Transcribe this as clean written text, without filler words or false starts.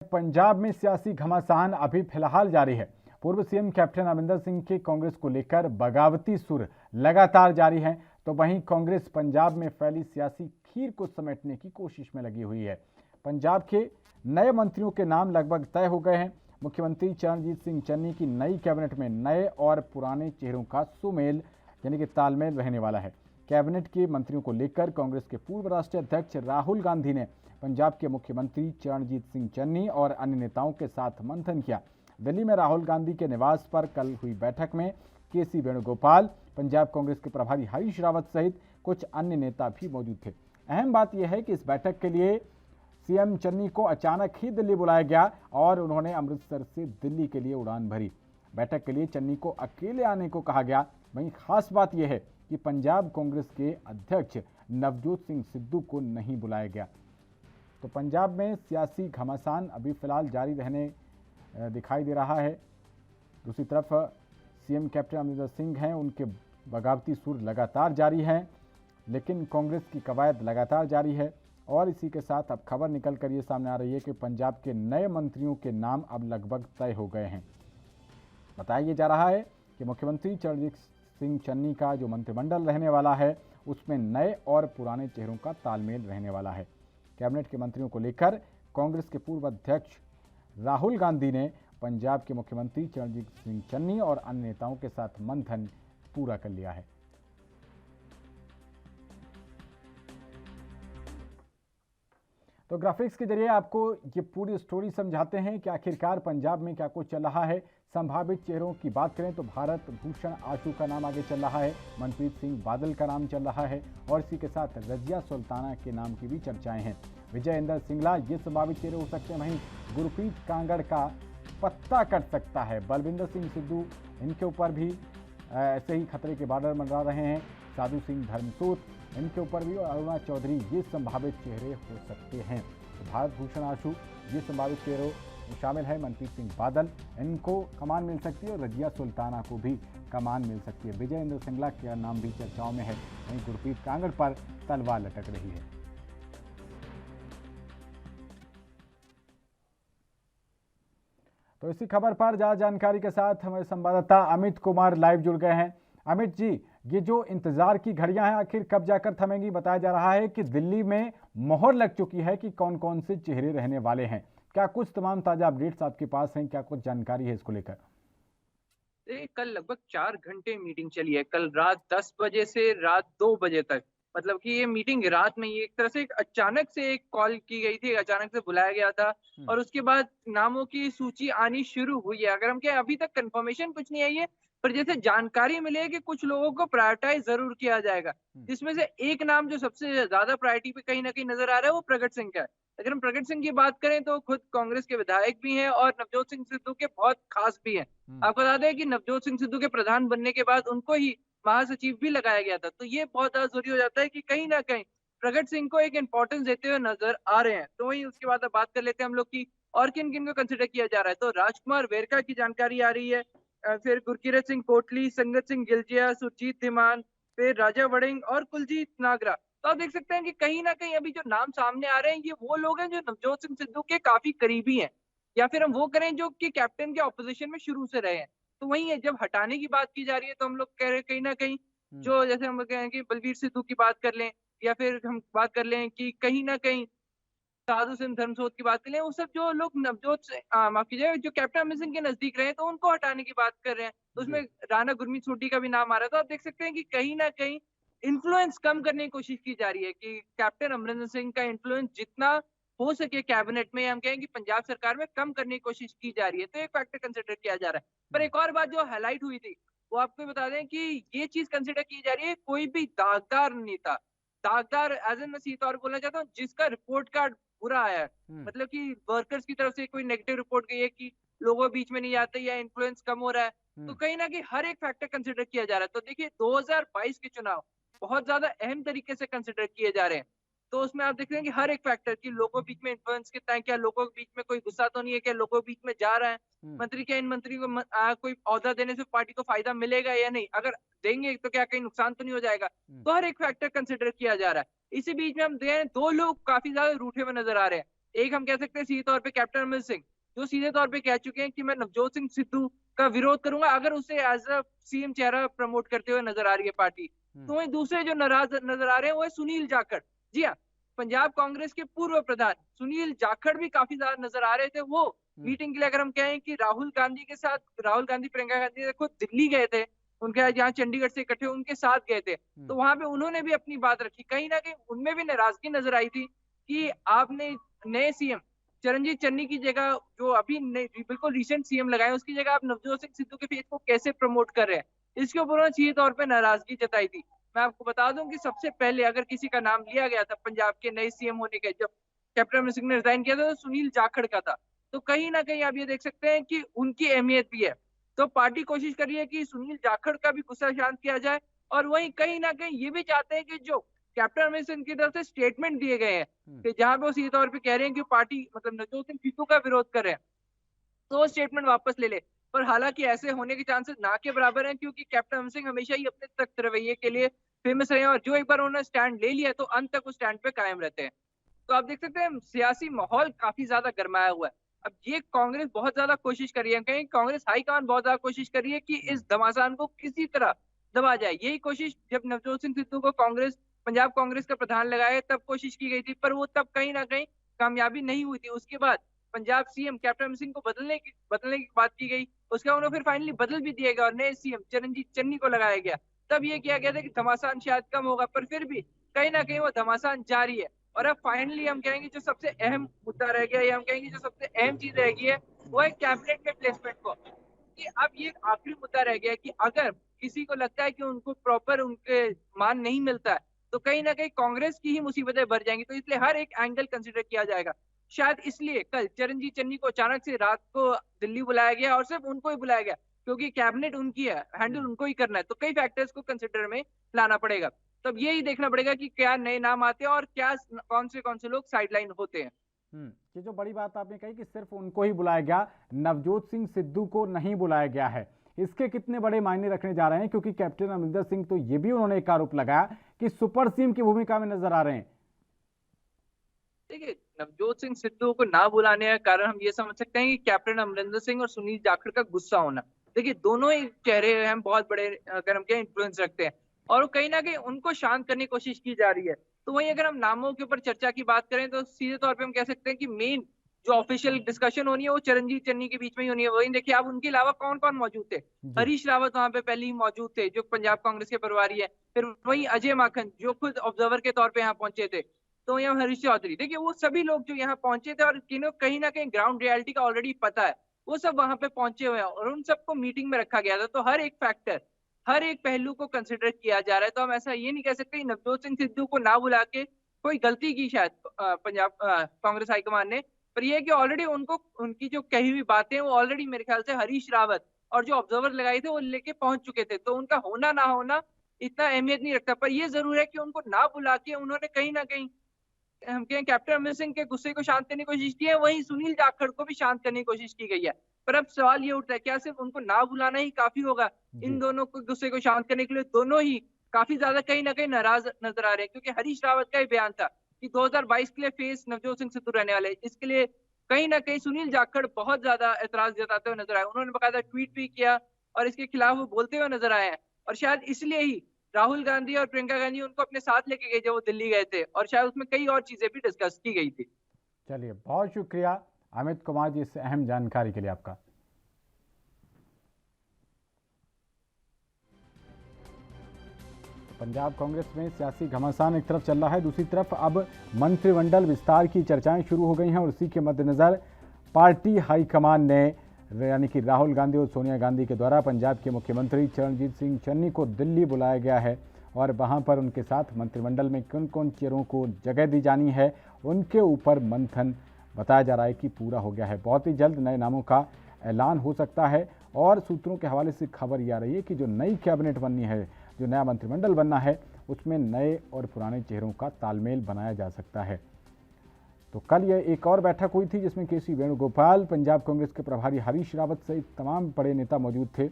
पंजाब में सियासी घमासान अभी फिलहाल जारी है। पूर्व सीएम कैप्टन अमरिंदर सिंह के कांग्रेस को लेकर बगावती सुर लगातार जारी हैं, तो वहीं कांग्रेस पंजाब में फैली सियासी खीर को समेटने की कोशिश में लगी हुई है। पंजाब के नए मंत्रियों के नाम लगभग तय हो गए हैं। मुख्यमंत्री चरणजीत सिंह चन्नी की नई कैबिनेट में नए और पुराने चेहरों का सुमेल यानी कि तालमेल रहने वाला है। कैबिनेट के मंत्रियों को लेकर कांग्रेस के पूर्व राष्ट्रीय अध्यक्ष राहुल गांधी ने पंजाब के मुख्यमंत्री चरणजीत सिंह चन्नी और अन्य नेताओं के साथ मंथन किया। दिल्ली में राहुल गांधी के निवास पर कल हुई बैठक में केसी वेणुगोपाल, पंजाब कांग्रेस के प्रभारी हरीश रावत सहित कुछ अन्य नेता भी मौजूद थे। अहम बात यह है कि इस बैठक के लिए सीएम चन्नी को अचानक ही दिल्ली बुलाया गया और उन्होंने अमृतसर से दिल्ली के लिए उड़ान भरी। बैठक के लिए चन्नी को अकेले आने को कहा गया। वहीं खास बात यह है कि पंजाब कांग्रेस के अध्यक्ष नवजोत सिंह सिद्धू को नहीं बुलाया गया। तो पंजाब में सियासी घमासान अभी फिलहाल जारी रहने दिखाई दे रहा है। दूसरी तरफ सीएम कैप्टन अमरिंदर सिंह हैं, उनके बगावती सुर लगातार जारी हैं, लेकिन कांग्रेस की कवायद लगातार जारी है। और इसी के साथ अब खबर निकल कर ये सामने आ रही है कि पंजाब के नए मंत्रियों के नाम अब लगभग तय हो गए हैं। बताया जा रहा है कि मुख्यमंत्री चरणजीत सिंह चन्नी का जो मंत्रिमंडल रहने वाला है उसमें नए और पुराने चेहरों का तालमेल रहने वाला है। कैबिनेट के मंत्रियों को लेकर कांग्रेस के पूर्व अध्यक्ष राहुल गांधी ने पंजाब के मुख्यमंत्री चरणजीत सिंह चन्नी और अन्य नेताओं के साथ मंथन पूरा कर लिया है। तो ग्राफिक्स के जरिए आपको ये पूरी स्टोरी समझाते हैं कि आखिरकार पंजाब में क्या कुछ चल रहा है। संभावित चेहरों की बात करें तो भारत भूषण आशू का नाम आगे चल रहा है, मनप्रीत सिंह बादल का नाम चल रहा है और इसी के साथ रजिया सुल्ताना के नाम की भी चर्चाएं हैं। विजय इंदर सिंगला ये संभावित चेहरे हो सकते हैं। वहीं गुरप्रीत कांगड़ का पत्ता कट सकता है। बलविंदर सिंह सिद्धू, इनके ऊपर भी ऐसे ही खतरे के बादल मंडरा रहे हैं। साधु सिंह धर्मसोत, इनके ऊपर भी, और अरुणा चौधरी ये संभावित चेहरे हो सकते हैं। तो भारत भूषण आशू ये संभावित चेहरों शामिल है। मनप्रीत सिंह बादल, इनको कमान मिल सकती है और रजिया सुल्ताना को भी कमान मिल सकती है। विजय इंदर सिंगला का नाम भी चर्चाओं में है। वहीं गुरप्रीत कांगड़ पर तलवार लटक रही है। तो इसी खबर पर ज्यादा जानकारी के साथ हमारे संवाददाता अमित कुमार लाइव जुड़ गए हैं। अमित जी, ये जो इंतजार की घड़ियां हैं आखिर कब जाकर थमेंगी? बताया जा रहा है कि दिल्ली में मोहर लग चुकी है कि कौन कौन से चेहरे रहने वाले हैं। क्या कुछ तमाम ताजा अपडेट्स आपके पास हैं? क्या कुछ जानकारी है इसको लेकर? कल लगभग 4 घंटे मीटिंग चली है। कल रात 10 बजे से रात 2 बजे तक। मतलब कि ये मीटिंग रात में ही एक तरह से एक अचानक से एक कॉल की गई थी, अचानक से बुलाया गया था और उसके बाद नामों की सूची आनी शुरू हुई है। अगर हम कहें अभी तक कन्फर्मेशन कुछ नहीं आई है, पर जैसे जानकारी मिली है कि कुछ लोगों को प्रायोरिटाइज़ ज़रूर किया जाएगा। जिसमें से एक नाम जो सबसे ज़्यादा प्रायोरिटी पे कहीं न कहीं नज़र आ रहा है वो प्रगट सिंह का है। अगर हम प्रगट सिंह की बात करें तो खुद कांग्रेस के विधायक भी हैं और नवजोत सिंह सिद्धू के बहुत खास भी हैं। आपको बता दें कि नवजोत सिंह सिद्धू के प्रधान बनने के बाद उनको ही महासचिव भी लगाया गया था। तो ये बहुत ज़्यादा ज़रूरी हो जाता है कि कहीं न कहीं प्रगट सिंह को एक इम्पोर्टेंस देते हुए नज़र आ रहे हैं। तो वहीं उसके बाद अब बात कर लेते हैं हम लोग की और किन-किन को कंसिडर किया जा रहा है। तो राजकुमार वेरका की जानकारी आ रही है। फिर गुरकीरत सिंह कोटली, संगत सिंह गिलजिया, सुरजीत धीमान, फिर राजा वड़िंग और कुलजीत नागरा। तो आप देख सकते हैं कि कहीं न कहीं अभी जो नाम सामने आ रहे हैं, ये वो लोग हैं जो नवजोत सिंह सिद्धू के काफ़ी करीबी हैं। या फिर हम वो करें जो कि कैप्टन के ऑपोज़िशन में शुरू से रहे हैं। तो वही है, जब हटाने की बात की जा रही है तो हम लोग कह रहे हैं कहीं न कहीं जो जैसे हम लोग कहें कि बलवीर सिद्धू की बात कर लें या फिर हम बात कर लें कि कहीं न कहीं साधु सिंह धर्मसोत की बात कर लें, वो सब जो लोग नवजोत से माफ़ कीजिएगा जो कैप्टन अमरिंदर सिंह के नज़दीक रहे हैं तो उनको हटाने की बात कर रहे हैं। तो उसमें राणा गुरमीत सोढी का भी नाम आ रहा है। तो आप देख सकते हैं कि कहीं न कहीं इन्फ्लुएंस कम करने की कोशिश की जा रही है कि कैप्टन अमरिंदर सिंह का इन्फ्लुएंस जितना हो सके कैबिनेट में, हम कहें कि पंजाब सरकार में कम करने की कोशिश की जा रही है। तो एक फैक्टर कंसिडर किया जा रहा है। पर एक और बात जो हाइलाइट हुई थी, वो आपको बता दें कि ये चीज़ कंसिडर की जा रही है कोई भी दागदार नेता, दागदार एज़ इन मैं सीधे तौर पे बोलना चाहता हूँ जिसका रिपोर्ट कार्ड बुरा आया है। मतलब कि वर्कर्स की तरफ से कोई नेगेटिव रिपोर्ट गई है कि लोगों बीच में नहीं आते या इन्फ्लुएंस कम हो रहा है। तो कहीं न कहीं हर एक फैक्टर कंसिडर किया जा रहा है। तो देखिए 2022 के चुनाव बहुत ज़्यादा अहम तरीके से कंसिडर किए जा रहे हैं। तो उसमें आप देख रहे हैं कि हर एक फैक्टर कि लोगों के बीच में इन्फ्लुएंस कितना है, क्या लोगों के बीच में कोई गुस्सा तो नहीं है, क्या लोगों के बीच में जा रहा है, मंत्री क्या इन मंत्री को कोई ओहदा देने से पार्टी को फ़ायदा मिलेगा या नहीं? अगर देंगे तो क्या कहीं नुकसान तो नहीं हो जाएगा? तो हर एक फैक्टर कंसिडर किया जा रहा है। इसी बीच में हम देखें 2 लोग काफ़ी ज़्यादा रूठे हुए नज़र आ रहे हैं। एक हम कह सकते हैं सीधे तौर पे कैप्टन अमरिंदर सिंह, जो सीधे तौर पे कह चुके हैं कि मैं नवजोत सिंह सिद्धू का विरोध करूंगा अगर उसे एज अ सीएम चेहरा प्रमोट करते हुए नजर आ रही है पार्टी। तो वहीं दूसरे जो नाराज नजर आ रहे हैं वो है सुनील जाखड़। जी हाँ, पंजाब कांग्रेस के पूर्व प्रधान सुनील जाखड़ भी काफी ज्यादा नजर आ रहे थे। वो मीटिंग के लिए अगर हम कहें कि राहुल गांधी के साथ, राहुल गांधी प्रियंका गांधी से खुद दिल्ली गए थे, उनके यहाँ चंडीगढ़ से इकट्ठे उनके साथ गए थे, तो वहां पे उन्होंने भी अपनी बात रखी। कहीं ना कहीं उनमें भी नाराजगी नजर आई थी कि आपने नए सीएम चरणजीत चन्नी की जगह, जो अभी बिल्कुल रिसेंट सीएम लगाए, उसकी जगह आप नवजोत सिंह सिद्धू के फेस को कैसे प्रमोट कर रहे हैं, इसके ऊपर उन्होंने सीधे तौर पर नाराजगी जताई थी। मैं आपको बता दूं कि सबसे पहले अगर किसी का नाम लिया गया था पंजाब के नए सीएम होने के, जब कैप्टन अमरिंदर सिंह ने रिजाइन किया था, तो सुनील जाखड़ का था। तो कहीं ना कहीं आप ये देख सकते हैं कि उनकी अहमियत भी है। तो पार्टी कोशिश कर रही है कि सुनील जाखड़ का भी गुस्सा शांत किया जाए, और वहीं कहीं ना कहीं ये भी चाहते हैं कि जो कैप्टन अमरिंदर सिंह की तरफ से स्टेटमेंट दिए गए हैं कि जहां पे वो सीधे तौर पे कह रहे हैं कि पार्टी मतलब नवजोत सिंह सिद्धू का विरोध कर रहे हैं, तो वो स्टेटमेंट वापस ले ले। पर हालांकि ऐसे होने के चांसेस ना के बराबर हैं, क्योंकि कैप्टन अमरिंदर सिंह हमेशा ही अपने सख्त रवैये के लिए फेमस रहे हैं, और जो एक बार उन्होंने स्टैंड ले लिया तो अंत तक उस स्टैंड पे कायम रहते हैं। तो आप देख सकते हैं सियासी माहौल काफी ज्यादा गर्माया हुआ है। अब ये कांग्रेस बहुत ज्यादा कोशिश कर रही है, कहीं कांग्रेस हाईकमान बहुत ज्यादा कोशिश कर रही है कि इस घमासान को किसी तरह दबा जाए। यही कोशिश जब नवजोत सिंह सिद्धू को कांग्रेस, पंजाब कांग्रेस का प्रधान लगाया, तब कोशिश की गई थी, पर वो तब कहीं ना कहीं कामयाबी नहीं हुई थी। उसके बाद पंजाब सीएम कैप्टन अमरिंदर सिंह को बदलने की बात की गई, उसके बाद उन्हें फिर फाइनली बदल भी दिया गया और नए सीएम चरणजीत चन्नी को लगाया गया। तब ये किया गया था कि घमासान शायद कम होगा, पर फिर भी कहीं ना कहीं वो घमासान जारी है। और अब फाइनली हम कहेंगे जो सबसे अहम मुद्दा रह गया, या हम कहेंगे जो सबसे अहम चीज रहेगी है, वो है कैबिनेट में प्लेसमेंट को। कि अब ये आखिरी मुद्दा रह गया कि अगर किसी को लगता है कि उनको प्रॉपर उनके मान नहीं मिलता है, तो कहीं ना कहीं कांग्रेस की ही मुसीबतें बढ़ जाएंगी। तो इसलिए हर एक एंगल कंसिडर किया जाएगा। शायद इसलिए कल चरणजीत चन्नी को अचानक से रात को दिल्ली बुलाया गया, और सिर्फ उनको ही बुलाया गया क्योंकि कैबिनेट उनकी है, हैंडल उनको ही करना है। तो कई फैक्टर्स को कंसिडर में लाना पड़ेगा। तब यही देखना पड़ेगा कि क्या नए नाम आते हैं और क्या कौन से लोग साइडलाइन होते हैं। ये जो बड़ी बात आपने कही कि सिर्फ उनको ही बुलाया गया, नवजोत सिंह सिद्धू को नहीं बुलाया गया है, इसके कितने बड़े मायने रखने जा रहे हैं? क्योंकि कैप्टन अमरिंदर सिंह तो ये भी उन्होंने एक आरोप लगाया कि सुपर सीएम की भूमिका में नजर आ रहे हैं। देखिए, नवजोत सिंह सिद्धू को ना बुलाने का कारण हम ये समझ सकते हैं कि कैप्टन अमरिंदर सिंह और सुनील जाखड़ का गुस्सा होना। देखिए, दोनों ही चेहरे हैं बहुत बड़े, अगर हम क्या इन्फ्लुएंस रखते हैं, और कहीं ना कहीं उनको शांत करने की कोशिश की जा रही है। तो वहीं अगर हम नामों के ऊपर चर्चा की बात करें, तो सीधे तौर पे हम कह सकते हैं कि मेन जो ऑफिशियल डिस्कशन होनी है वो चरणजीत चन्नी के बीच में ही होनी है। वहीं देखिए, आप उनके अलावा कौन कौन मौजूद थे। हरीश रावत वहां पे पहले ही मौजूद थे, जो पंजाब कांग्रेस के प्रभारी है। फिर वहीं अजय माकन, जो खुद ऑब्जर्वर के तौर पे यहाँ पहुंचे थे। तो यहाँ हरीश चौधरी, देखिए वो सभी लोग जो यहाँ पहुंचे थे, और किन्हों कहीं ना कहीं ग्राउंड रियलिटी का ऑलरेडी पता है, वो सब वहां पे पहुंचे हुए हैं, और उन सबको मीटिंग में रखा गया था। तो हर एक फैक्टर, हर एक पहलू को कंसिडर किया जा रहा है। तो हम ऐसा ये नहीं कह सकते कि नवजोत सिंह सिद्धू को ना बुला के कोई गलती की शायद पंजाब कांग्रेस हाईकमान ने। पर यह है कि ऑलरेडी उनको उनकी जो कही हुई बातें, वो ऑलरेडी मेरे ख्याल से हरीश रावत और जो ऑब्जर्वर लगाए थे वो लेके पहुंच चुके थे। तो उनका होना ना होना इतना अहमियत नहीं रखता। पर यह जरूर है कि उनको ना बुला के उन्होंने कहीं ना कहीं हम कहें कैप्टन अमरिंदर सिंह के गुस्से को शांत करने की कोशिश की है, वहीं सुनील जाखड़ को भी शांत करने की कोशिश की गई है। पर अब सवाल ये उठता है, क्या सिर्फ उनको ना बुलाना ही काफी होगा इन दोनों को गुस्से को शांत करने के लिए? दोनों ही काफी ज्यादा कहीं ना कहीं नाराज नजर आ रहे हैं, क्योंकि हरीश रावत का ही बयान था कि 2022 के लिए फेस नवजोत सिंह सिद्धू रहने वाले। इसके लिए कहीं ना कहीं सुनील जाखड़ बहुत ज्यादा एतराज जताते हुए नजर आए। उन्होंने बकायदा ट्वीट भी किया और इसके खिलाफ वो बोलते हुए नजर आए हैं। और शायद इसलिए ही राहुल गांधी और प्रियंका गांधी उनको अपने साथ लेके गए जब वो दिल्ली गए थे, और शायद उसमें कई और चीजें भी डिस्कस की गई थी। चलिए, बहुत शुक्रिया अमित कुमार जी इस अहम जानकारी के लिए आपका। पंजाब कांग्रेस में सियासी घमासान एक तरफ चल रहा है, दूसरी तरफ अब मंत्रिमंडल विस्तार की चर्चाएं शुरू हो गई हैं, और इसी के मद्देनजर पार्टी हाईकमान ने यानी कि राहुल गांधी और सोनिया गांधी के द्वारा पंजाब के मुख्यमंत्री चरणजीत सिंह चन्नी को दिल्ली बुलाया गया है, और वहां पर उनके साथ मंत्रिमंडल में किन कौन चेहरों को जगह दी जानी है उनके ऊपर मंथन बताया जा रहा है कि पूरा हो गया है। बहुत ही जल्द नए नामों का ऐलान हो सकता है, और सूत्रों के हवाले से खबर यह आ रही है कि जो नई कैबिनेट बननी है, जो नया मंत्रिमंडल बनना है, उसमें नए और पुराने चेहरों का तालमेल बनाया जा सकता है। तो कल यह एक और बैठक हुई थी जिसमें के सी वेणुगोपाल, पंजाब कांग्रेस के प्रभारी हरीश रावत सहित तमाम बड़े नेता मौजूद थे।